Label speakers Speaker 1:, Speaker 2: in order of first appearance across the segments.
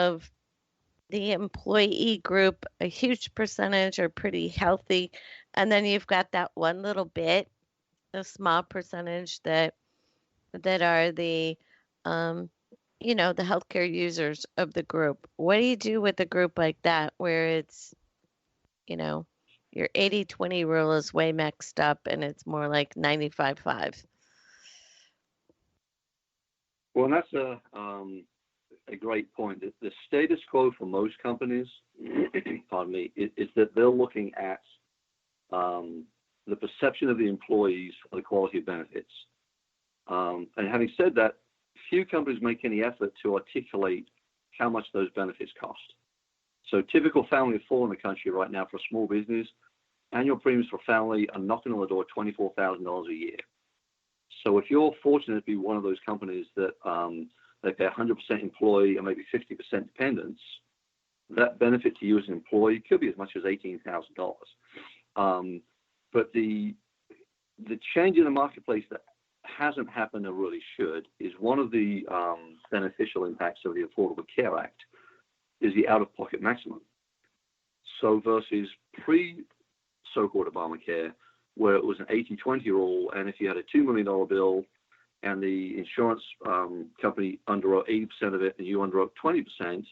Speaker 1: of the employee group, a huge percentage are pretty healthy. And then you've got that one little bit, a small percentage that are um, the healthcare users of the group. What do you do with a group like that where it's, you know, your 80-20 rule is way mixed up and it's more like 95-5?
Speaker 2: Well, that's a great point. The status quo for most companies, pardon me, is that they're looking at the perception of the employees for the quality of benefits. And having said that, few companies make any effort to articulate how much those benefits cost. So typical family of four in the country right now for a small business, annual premiums for family are knocking on the door $24,000 a year. So if you're fortunate to be one of those companies that they pay 100% employee and maybe 50% dependents, that benefit to you as an employee could be as much as $18,000. But the change in the marketplace that hasn't happened and really should is one of the beneficial impacts of the Affordable Care Act is the out-of-pocket maximum. So versus pre-so-called Obamacare, where it was an 80-20 rule, and if you had a $2 million bill and the insurance company underwrote 80% of it and you underwrote 20%,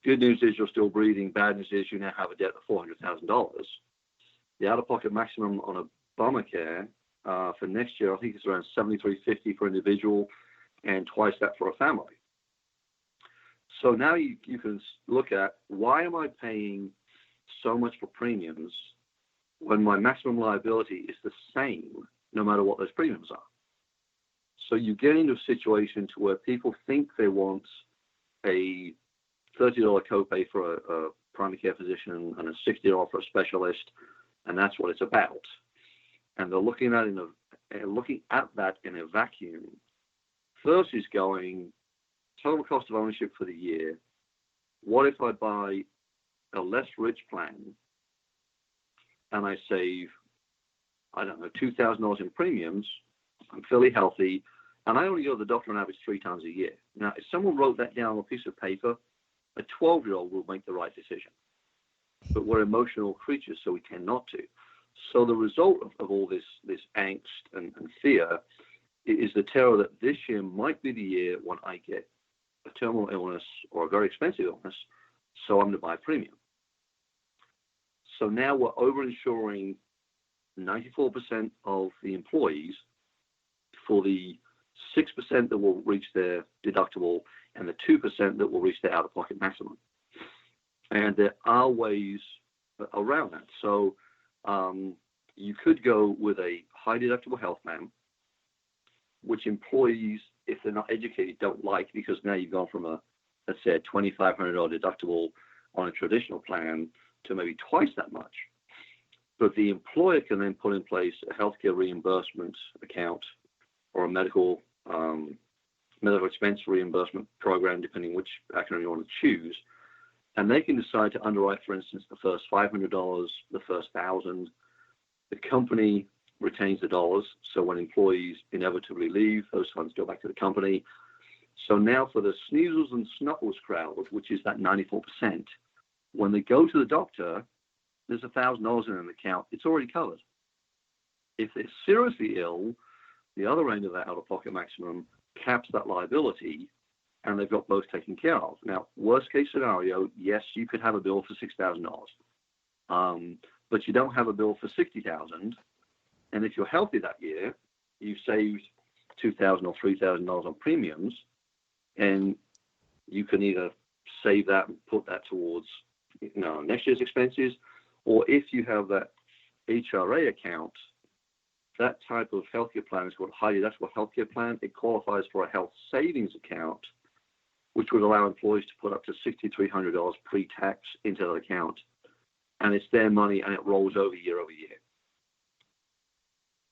Speaker 2: good news is you're still breathing. Bad news is you now have a debt of $400,000. The out-of-pocket maximum on Obamacare for next year, I think it's around $7,350 for individual and twice that for a family. So now you can look at, why am I paying so much for premiums when my maximum liability is the same no matter what those premiums are? So you get into a situation to where people think they want a $30 copay for a primary care physician and a $60 for a specialist, and that's what it's about. And they're looking at that in a vacuum versus going, total cost of ownership for the year. What if I buy a less rich plan and I save, I don't know, $2,000 in premiums? I'm fairly healthy, and I only go to the doctor on average 3 times a year. Now, if someone wrote that down on a piece of paper, a 12-year-old will make the right decision. But we're emotional creatures, so we tend not to. So the result of all this angst and fear is the terror that this year might be the year when I get a terminal illness or a very expensive illness, so I'm going to buy a premium. So now we're over-insuring 94% of the employees for the 6% that will reach their deductible and the 2% that will reach their out-of-pocket maximum. And there are ways around that. So you could go with a high deductible health plan, which employees, if they're not educated, don't like, because now you've gone from let's say a $2,500 deductible on a traditional plan to maybe twice that much. But the employer can then put in place a healthcare reimbursement account or a medical expense reimbursement program, depending which acronym you want to choose. And they can decide to underwrite, for instance, the first $500, the first $1,000. The company retains the dollars. So when employees inevitably leave, those funds go back to the company. So now for the sneezels and snuffles crowd, which is that 94%, when they go to the doctor, there's $1,000 in an account. It's already covered. If they're seriously ill, the other end of that out-of-pocket maximum caps that liability, and they've got both taken care of. Now, worst case scenario, yes, you could have a bill for $6,000, but you don't have a bill for $60,000. And if you're healthy that year, you've saved $2,000 or $3,000 on premiums, and you can either save that and put that towards next year's expenses, or if you have that HRA account, that type of healthcare plan is called a high deductible healthcare plan. It qualifies for a health savings account, which would allow employees to put up to $6,300 pre-tax into that account. And it's their money, and it rolls over year over year.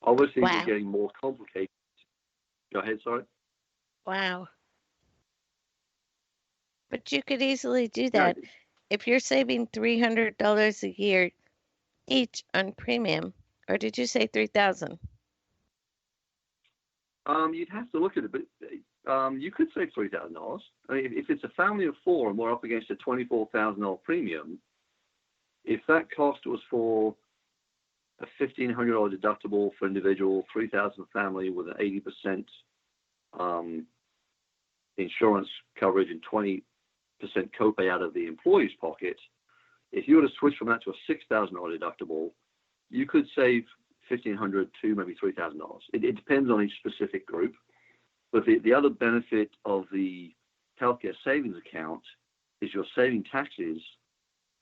Speaker 2: Obviously,
Speaker 1: Wow.
Speaker 2: We're getting more complicated. Go ahead, sorry.
Speaker 1: Wow. But you could easily do that.
Speaker 2: Yeah.
Speaker 1: If you're saving $300 a year each on premium, or did you say $3,000?
Speaker 2: You'd have to look at it, but You could save $3,000. I mean, if it's a family of four and we're up against a $24,000 premium, if that cost was for a $1,500 deductible for individual, $3,000 for family with an 80% insurance coverage and 20% copay out of the employee's pocket, if you were to switch from that to a $6,000 deductible, you could save $1,500 to maybe $3,000. It depends on each specific group. But the other benefit of the healthcare savings account is you're saving taxes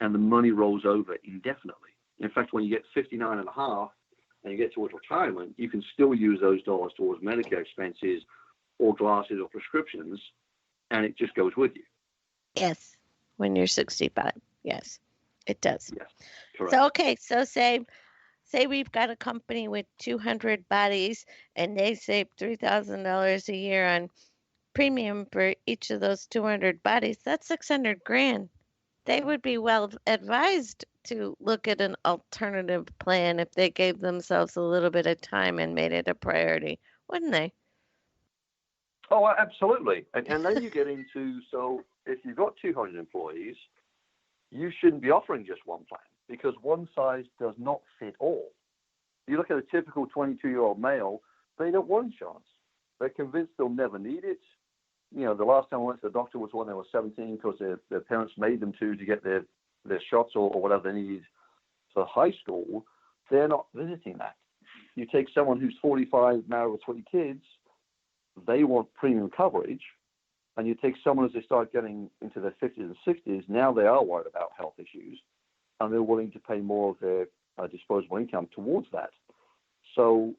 Speaker 2: and the money rolls over indefinitely. In fact, when you get 59 and a half and you get towards retirement, you can still use those dollars towards Medicare expenses or glasses or prescriptions, and it just goes with you.
Speaker 1: Yes, when you're 65. Yes, it does.
Speaker 2: Yes, correct.
Speaker 1: So, okay, so say we've got a company with 200 bodies and they save $3,000 a year on premium for each of those 200 bodies. That's 600 grand. They would be well advised to look at an alternative plan if they gave themselves a little bit of time and made it a priority, wouldn't they?
Speaker 2: Oh, absolutely. And then you get into, so if you've got 200 employees, you shouldn't be offering just one plan because one size does not fit all. You look at a typical 22-year-old male, they don't want insurance. They're convinced they'll never need it. You know, the last time I went to the doctor was when they were 17 because their parents made them to get their shots or whatever they need for high school. They're not visiting that. You take someone who's 45, married with 3 kids, they want premium coverage. And you take someone as they start getting into their 50s and 60s, now they are worried about health issues, and they're willing to pay more of their disposable income towards that. So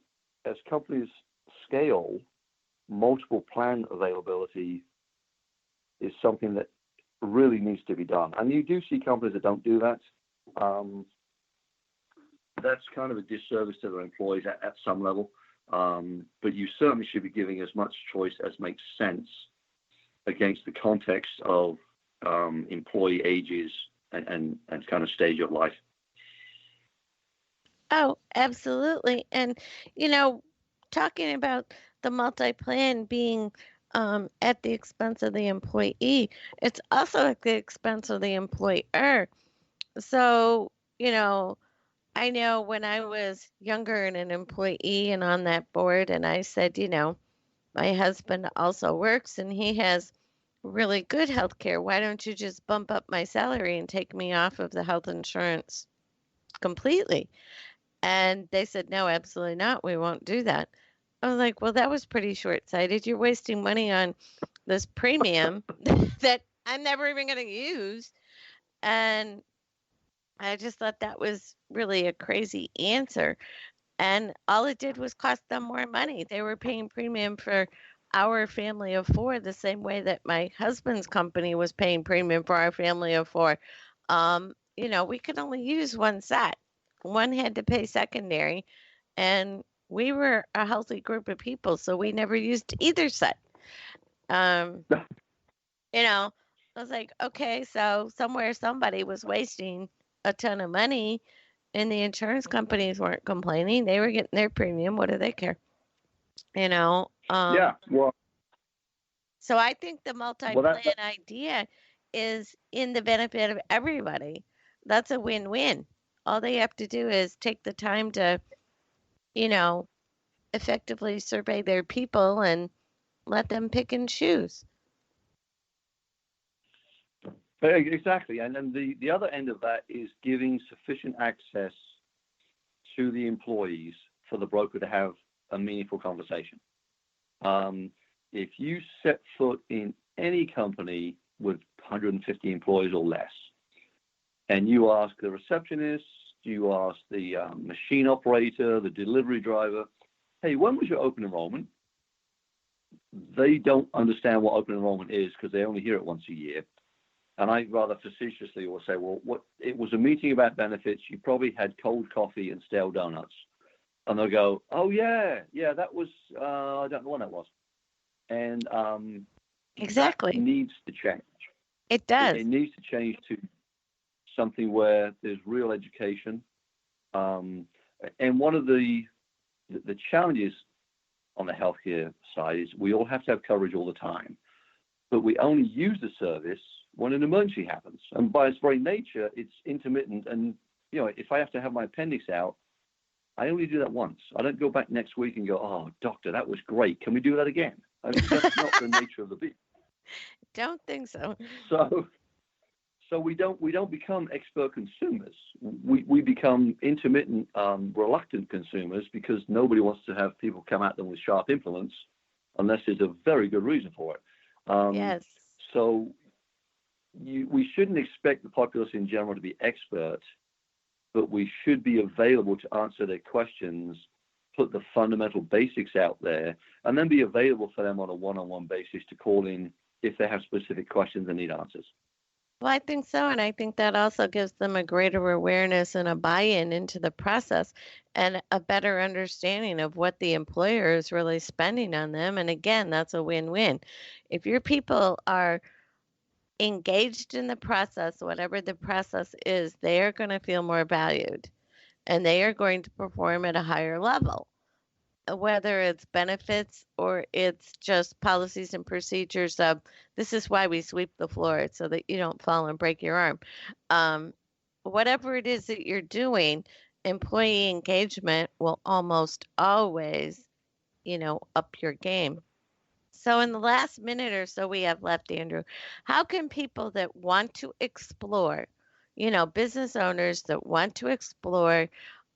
Speaker 2: as companies scale, multiple plan availability is something that really needs to be done. And you do see companies that don't do that. That's kind of a disservice to their employees at some level. But you certainly should be giving as much choice as makes sense against the context of employee ages and kind of stage of life.
Speaker 1: Oh, absolutely. And, you know, talking about the multi-plan being at the expense of the employee, it's also at the expense of the employer. So, you know, I know when I was younger and an employee and on that board, and I said, you know, my husband also works and he has really good health care. Why don't you just bump up my salary and take me off of the health insurance completely? And they said, no, absolutely not. We won't do that. I was like, well, that was pretty short-sighted. You're wasting money on this premium that I'm never even going to use. And I just thought that was really a crazy answer. And all it did was cost them more money. They were paying premium for our family of 4 the same way that my husband's company was paying premium for our family of 4. You know, we could only use one set. One had to pay secondary, and we were a healthy group of people, so we never used either set. Um, you know, I was like, okay, so somewhere somebody was wasting a ton of money, and the insurance companies weren't complaining. They were getting their premium. What do they care? You know?
Speaker 2: Yeah, well,
Speaker 1: So I think the multi-plan idea is in the benefit of everybody. That's a win-win. All they have to do is take the time to, you know, effectively survey their people and let them pick and choose.
Speaker 2: exactly. And then the other end of that is giving sufficient access to the employees for the broker to have a meaningful conversation. If you set foot in any company with 150 employees or less, and you ask the receptionist, you ask the machine operator, the delivery driver, hey, when was your open enrollment? They don't understand what open enrollment is because they only hear it once a year. And I rather facetiously will say, well, it was a meeting about benefits. You probably had cold coffee and stale donuts. And they'll go, oh, yeah, that was, I don't know when that was. And
Speaker 1: exactly.
Speaker 2: That needs to change.
Speaker 1: It does.
Speaker 2: It needs to change to something where there's real education. And one of the challenges on the healthcare side is we all have to have coverage all the time, but we only use the service when an emergency happens. And by its very nature, it's intermittent. And, if I have to have my appendix out, I only do that once. I don't go back next week and go, oh, doctor, that was great. Can we do that again? I mean, that's not the nature of the beast.
Speaker 1: Don't think so.
Speaker 2: So we don't become expert consumers. We become intermittent, reluctant consumers because nobody wants to have people come at them with sharp implements unless there's a very good reason for it.
Speaker 1: Yes.
Speaker 2: So we shouldn't expect the populace in general to be expert, but we should be available to answer their questions, put the fundamental basics out there, and then be available for them on a one-on-one basis to call in if they have specific questions and need answers.
Speaker 1: Well, I think so. And I think that also gives them a greater awareness and a buy-in into the process and a better understanding of what the employer is really spending on them. And again, that's a win-win. If your people are engaged in the process, whatever the process is, they are going to feel more valued and they are going to perform at a higher level, whether it's benefits or it's just policies and procedures of this is why we sweep the floor so that you don't fall and break your arm. Whatever it is that you're doing, employee engagement will almost always, up your game. So in the last minute or so we have left, Andrew, how can people that want to explore, business owners that want to explore,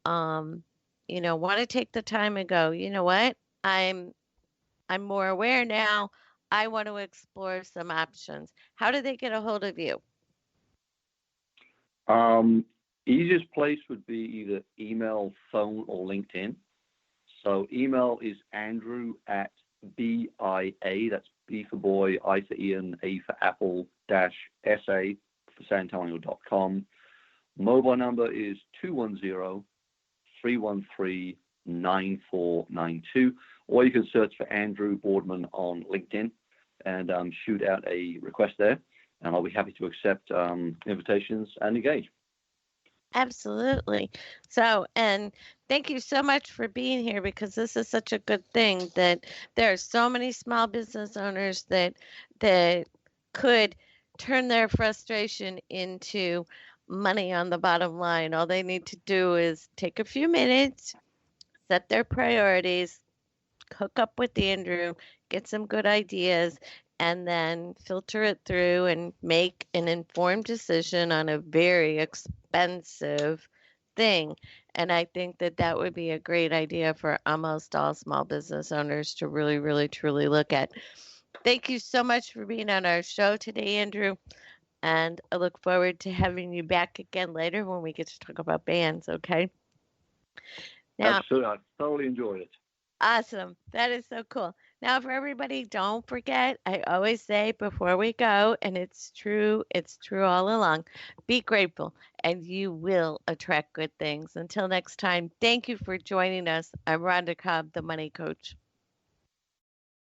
Speaker 1: um, want to take the time and go, you know what? I'm more aware now. I want to explore some options. How do they get a hold of you?
Speaker 2: Easiest place would be either email, phone, or LinkedIn. So email is Andrew at BIA, that's B for boy, I for Ian, A for Apple, -SA for San Antonio.com. Mobile number is 210-313-9492, or you can search for Andrew Boardman on LinkedIn and shoot out a request there, and I'll be happy to accept invitations and engage.
Speaker 1: Absolutely. So, and thank you so much for being here because this is such a good thing that there are so many small business owners that could turn their frustration into money on the bottom line. All they need to do is take a few minutes, set their priorities, hook up with Andrew, get some good ideas, and then filter it through and make an informed decision on a very expensive thing. And I think that that would be a great idea for almost all small business owners to really, really, truly look at. Thank you so much for being on our show today, Andrew. And I look forward to having you back again later when we get to talk about bands, okay? Now,
Speaker 2: absolutely. I thoroughly enjoyed it.
Speaker 1: Awesome. That is so cool. Now, for everybody, don't forget, I always say before we go, and it's true all along, be grateful and you will attract good things. Until next time, thank you for joining us. I'm Rhonda Cobb, the Money Coach.